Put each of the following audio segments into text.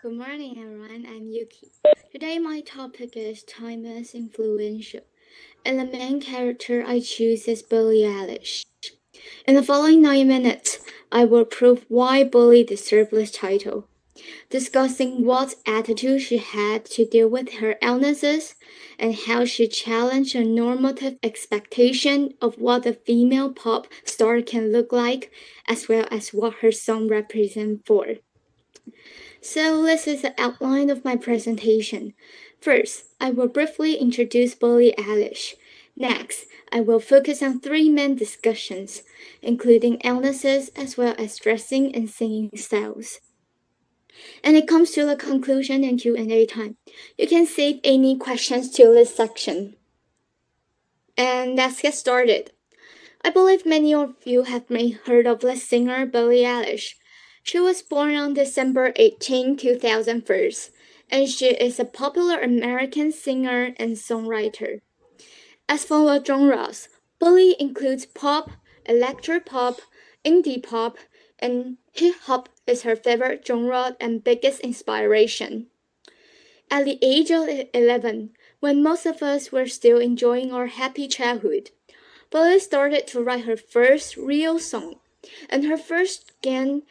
Good morning, everyone. I'm Yuki. Today, my topic is timeless influential, and the main character I choose is Billie Eilish. In the following 9 minutes, I will prove why Billie deserves this title, discussing what attitude she had to deal with her illnesses and how she challenged a normative expectation of what a female pop star can look like, as well as what her song represents for. So this is the outline of my presentation. First, I will briefly introduce Billie Eilish. Next, I will focus on three main discussions, including illnesses as well as dressing and singing styles. And it comes to the conclusion and Q&A time. You can save any questions to this section. And let's get started. I believe many of you have heard of the singer Billie Eilish. She was born on December 18, 2001, and she is a popular American singer and songwriter. As for the genres, Billie includes pop, electropop, indie pop, and hip hop is her favorite genre and biggest inspiration. At the age of 11, when most of us were still enjoying our happy childhood, Billie started to write her first real song, and her first gained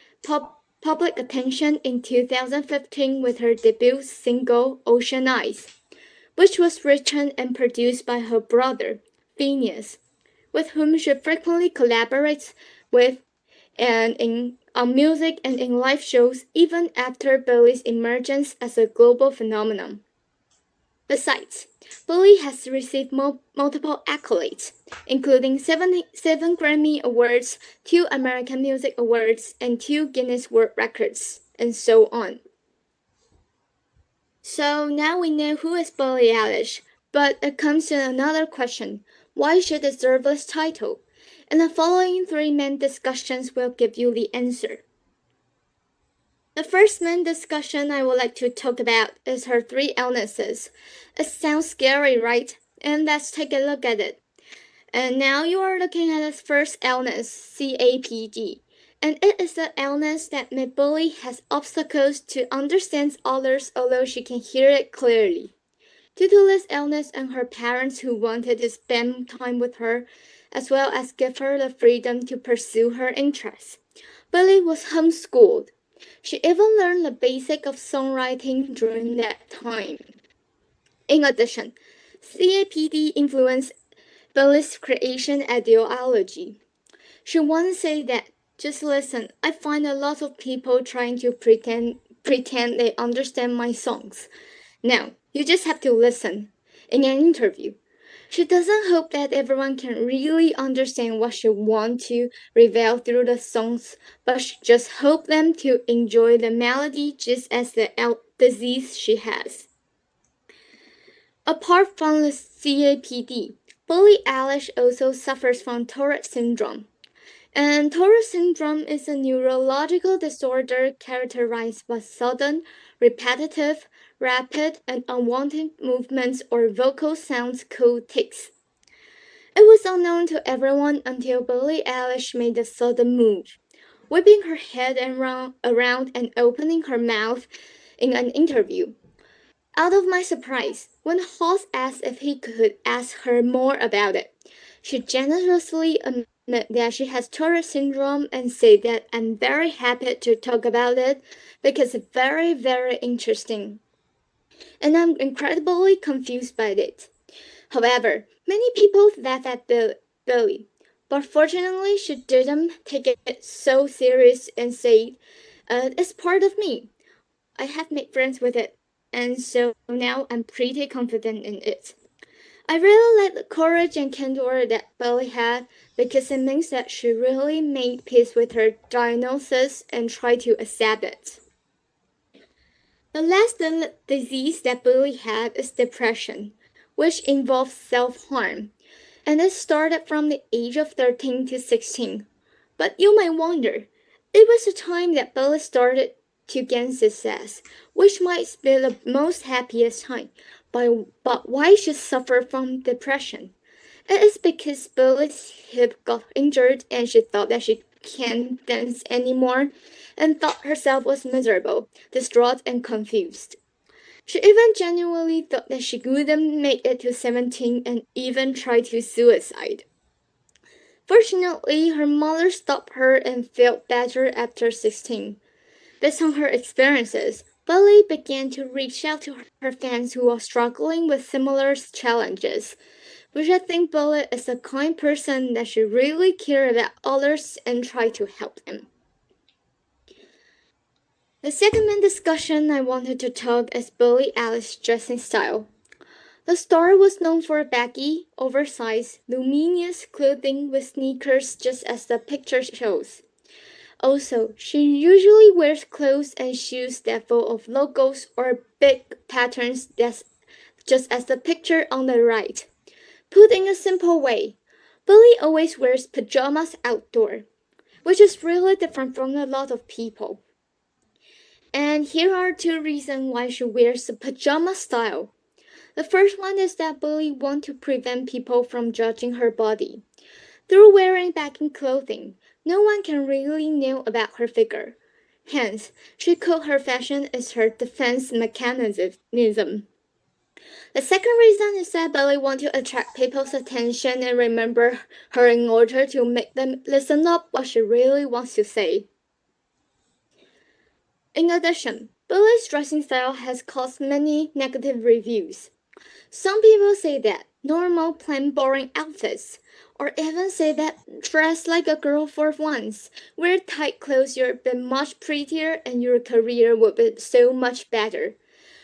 public attention in 2015 with her debut single Ocean Eyes, which was written and produced by her brother, Phineas, with whom she frequently collaborates with on music and in live shows even after Billie's emergence as a global phenomenon. Besides, Billie has received multiple accolades, including seven Grammy Awards, 2 American Music Awards, and 2 Guinness World Records, and so on. So now we know who is Billie Eilish, but it comes to another question. Why she deserve this title? And the following three main discussions will give you the answer. The first main discussion I would like to talk about is her three illnesses. It sounds scary, right? And let's take a look at it. And now you are looking at its first illness, CAPD. And it is the illness that made Billie has obstacles to understand others, although she can hear it clearly. Due to this illness and her parents who wanted to spend time with her, as well as give her the freedom to pursue her interests, Billie was homeschooled. She even learned the basic of songwriting during that time. In addition, CAPD influenced Billie's creation ideology. She once said that, just listen, I find a lot of people trying to pretend they understand my songs. Now, you just have to listen. In an interview, she doesn't hope that everyone can really understand what she wants to reveal through the songs, but she just hopes them to enjoy the melody just as the disease she has. Apart from the CAPD, Billie Eilish also suffers from Tourette syndrome. And Tourette syndrome is a neurological disorder characterized by sudden, repetitive, rapid, and unwanted movements or vocal sounds called tics. It was unknown to everyone until Billie Eilish made a sudden move, whipping her head around and opening her mouth in an interview. Out of my surprise, when Hoss asked if he could ask her more about it, she generously admitted that she has Tourette syndrome and said that I'm very happy to talk about it because it's very, very interesting. And I'm incredibly confused by it. However, many people laugh at Billie, but fortunately she didn't take it so serious and said, it's part of me. I have made friends with it, and so now I'm pretty confident in it. I really like the courage and candor that Billie had because it means that she really made peace with her diagnosis and tried to accept it. The last disease that Billie had is depression, which involves self-harm, and it started from the age of 13 to 16. But you might wonder, it was the time that Billie started to gain success, which might be the most happiest time. But why she suffered from depression? It is because Billie's hip got injured and she thought that she can't dance anymore and thought herself was miserable, distraught, and confused. She even genuinely thought that she wouldn't make it to 17 and even tried to suicide. Fortunately, her mother stopped her and felt better after 16. Based on her experiences, Billy began to reach out to her fans who are struggling with similar challenges, which I think Billy is a kind person that should really care about others and try to help them. The second main discussion I wanted to talk is Billie Eilish's dressing style. The star was known for baggy, oversized, luminous clothing with sneakers just as the picture shows. Also, she usually wears clothes and shoes that full of logos or big patterns just as the picture on the right. Put in a simple way, Billie always wears pajamas outdoor, which is really different from a lot of people. And here are two reasons why she wears the pajama style. The first one is that Billie wants to prevent people from judging her body. Through wearing baggy clothing, no one can really know about her figure. Hence, she called her fashion as her defense mechanism. The second reason is that Billie wants to attract people's attention and remember her in order to make them listen up what she really wants to say. In addition, Billie's dressing style has caused many negative reviews. Some people say that normal, plain, boring outfits, or even say that dress like a girl for once, wear tight clothes, you'll be much prettier and your career will be so much better,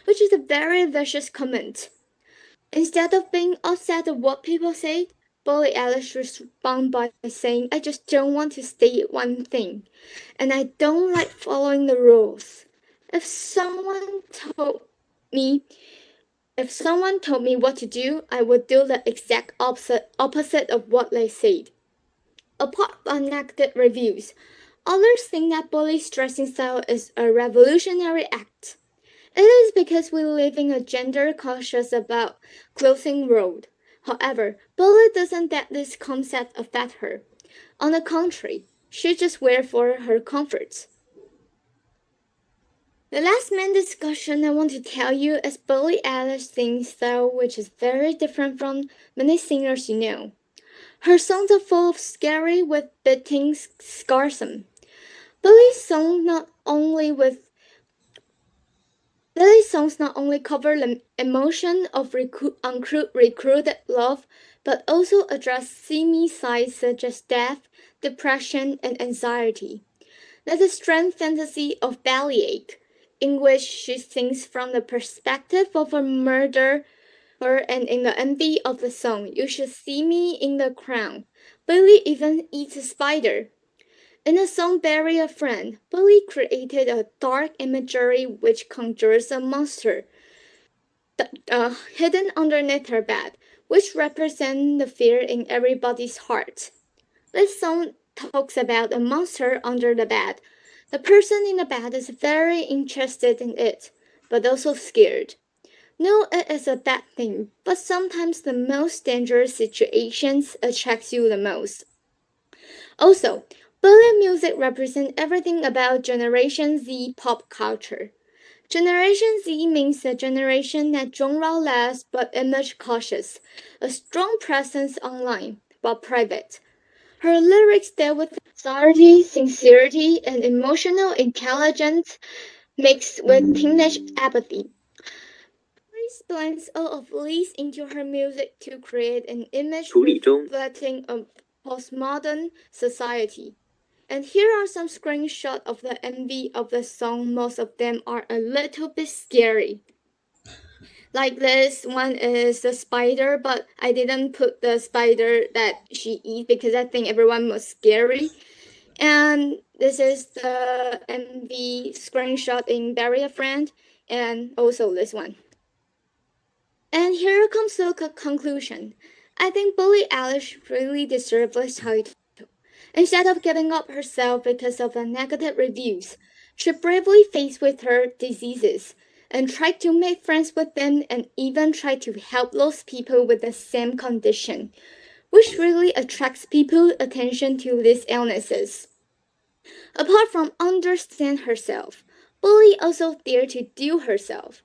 which is a very vicious comment. Instead of being upset at what people say, Billie Eilish responds by saying, I just don't want to state one thing, and I don't like following the rules. If someone told me if someone told me what to do, I would do the exact opposite of what they said. Apart from negative reviews, others think that Billie's dressing style is a revolutionary act. It is because we live in a gender cautious about clothing world. However, Billie doesn't let this concept affect her. On the contrary, she just wears for her comfort. The last main discussion I want to tell you is Billie Eilish's singing style, which is very different from many singers you know. Her songs are full of scary with beating sarcasm. Billie's songs not only cover the emotion of recruited love, but also address seamy sides such as death, depression, and anxiety. There's a strange fantasy of bellyache, in which she sings from the perspective of a murderer, and in the end of the song, You Should See Me in the Crown. Billie even eats a spider. In the song Bury a Friend, Billie created a dark imagery which conjures a monster hidden underneath her bed, which represents the fear in everybody's heart. This song talks about a monster under the bed. The person in the bed is very interested in it, but also scared. No, it is a bad thing, but sometimes the most dangerous situations attract you the most. Also, Billie music represents everything about Generation Z pop culture. Generation Z means a generation that genre-less but image cautious, a strong presence online, but private. Her lyrics deal with anxiety, sincerity, and emotional intelligence mixed with teenage apathy. Grace blends all of these into her music to create an image reflecting a postmodern society. And here are some screenshots of the MV of the song. Most of them are a little bit scary. Like this one is the spider, but I didn't put the spider that she eats because I think everyone was scary. And this is the MV screenshot in Bury a Friend, and also this one. And here comes the conclusion. I think Billie Eilish really deserves this title. Instead of giving up herself because of the negative reviews, she bravely faced with her diseases and tried to make friends with them and even tried to help those people with the same condition, which really attracts people's attention to these illnesses. Apart from understand herself, Billy also dared to do herself.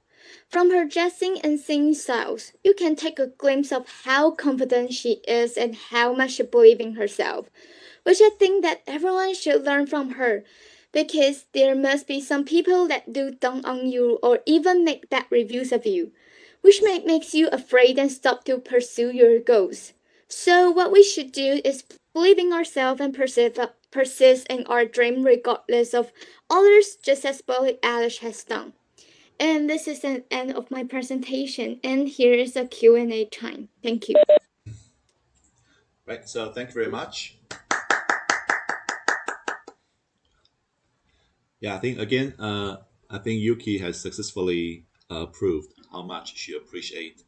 From her dressing and singing styles, you can take a glimpse of how confident she is and how much she believes in herself, which I think that everyone should learn from her. Because there must be some people that do dunk on you or even make bad reviews of you, which makes you afraid and stop to pursue your goals. So what we should do is believe in ourselves and persist in our dream regardless of others, just as Billie Eilish has done. And this is the end of my presentation. And here is a Q&A time. Thank you. Right. So thank you very much. Yeah, I think again, I think Yuki has successfully proved how much she appreciates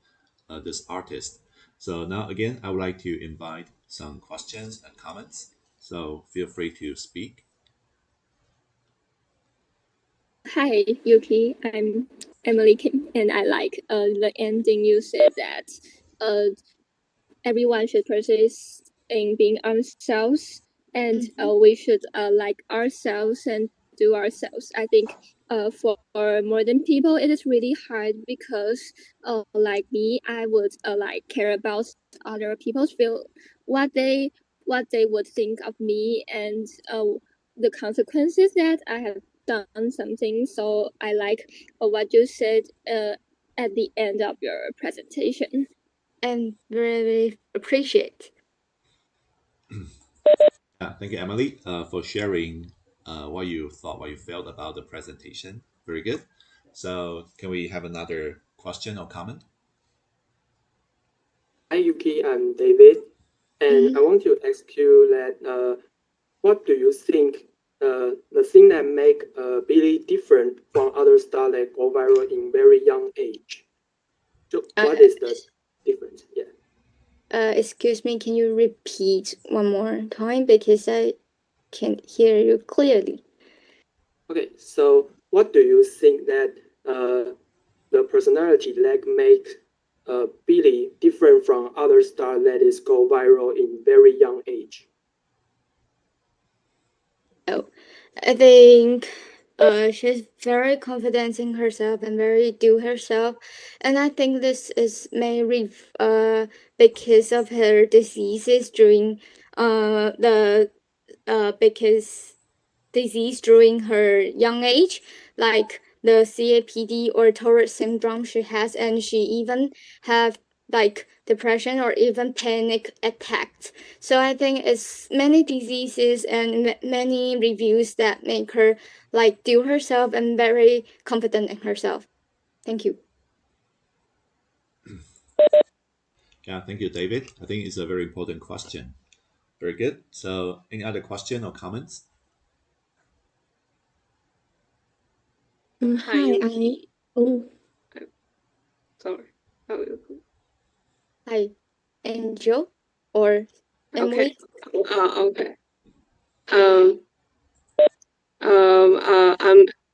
this artist. So now again, I would like to invite some questions and comments. So feel free to speak. Hi, Yuki. I'm Emily Kim, and I like the ending you said that uh, everyone should persist in being ourselves, and we should like ourselves and do ourselves. I think for modern people, it is really hard because like me, I would like care about other people's feel what they what they would think of me and the consequences that I have done something. So I like what you said at the end of your presentation. And really appreciate. Thank you, Emily, for sharing what you thought, what you felt about the presentation. Very good. So can we have another question or comment? Hi Yuki, I'm David, and I want to ask you that what do you think the thing that make Billy different from other stars that go viral in very young age? So what is the difference? Yeah. Excuse me, can you repeat one more time because I can't hear you clearly. Okay, so what do you think that the personality that make Billy different from other stars that is go viral in very young age? Oh, I think she's very confident in herself and very do herself, and I think this is mainly because of her diseases during the because disease during her young age, like the CAPD or Tourette syndrome she has, and she even have like depression or even panic attacks. So I think it's many diseases and many reviews that make her like do herself and very confident in herself. Thank you. Yeah, thank you, David. I think it's a very important question. Very good. So any other question or comments? Hi, Yuki. Oh, Sorry. How are you? hi, Angel or Okay. Emily. Okay. Um.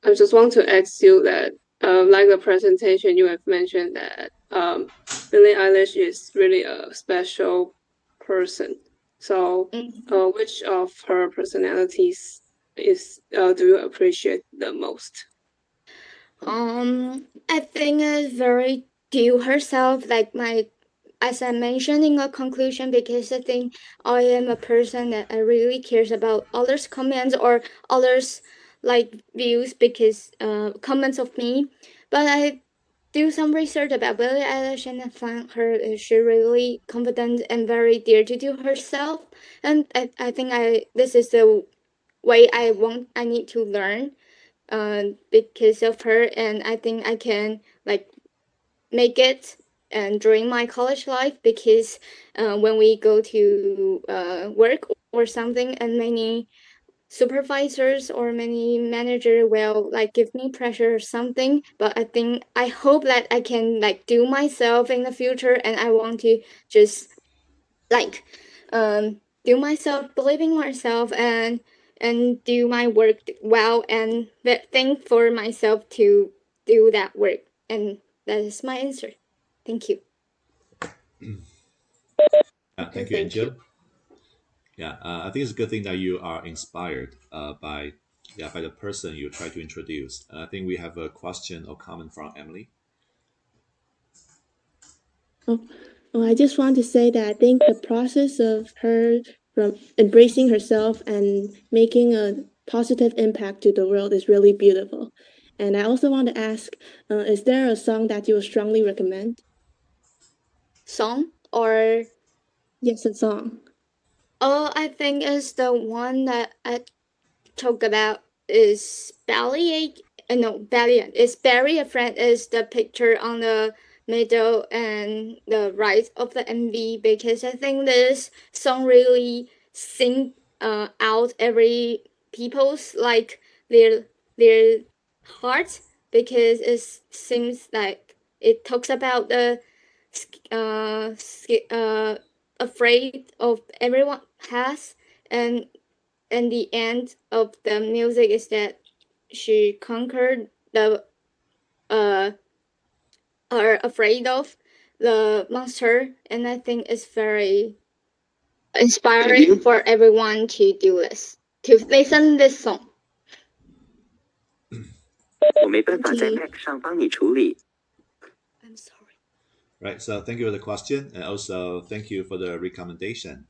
I just want to ask you that, like the presentation, you have mentioned that Billie Eilish is really a special person. So, which of her personalities is do you appreciate the most? I think it's very to herself, like my, as I mentioned in a conclusion, because I think I am a person that I really cares about others' comments or others like views because comments of me, but I do some research about Billie Eilish and I find her she really confident and very dear to do herself, and I think this is the way I need to learn because of her, and I think I can like make it and during my college life because when we go to work or something and many supervisors or many manager will like give me pressure or something, but I think I hope that I can like do myself in the future, and I want to just like do myself, believe in myself, and do my work well and think for myself to do that work, and that is my answer. Thank you. Thank Okay, you, thank Angel. you. Yeah, I think it's a good thing that you are inspired by the person you try to introduce. I think we have a question or comment from Emily. Oh, I just want to say that I think the process of her from embracing herself and making a positive impact to the world is really beautiful. And I also want to ask, is there a song that you would strongly recommend? Song or Yes, a song. I think is the one that I talk about is bellyache. No, bellyache. It's Barry a friend is the picture on the middle and the right of the MV because I think this song really sing out every people's like their heart because it seems like it talks about the afraid of everyone has and the end of the music is that she conquered the are afraid of the monster and I think it's very inspiring for everyone to do this to listen this song. 我没办法在 Mac 上帮你处理。 I'm sorry. Right, so thank you for the question, and also thank you for the recommendation.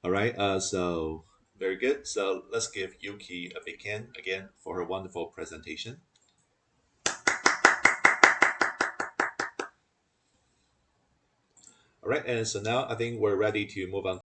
All right, so very good. So let's give Yuki a big hand again for her wonderful presentation. All right, and so now I think we're ready to move on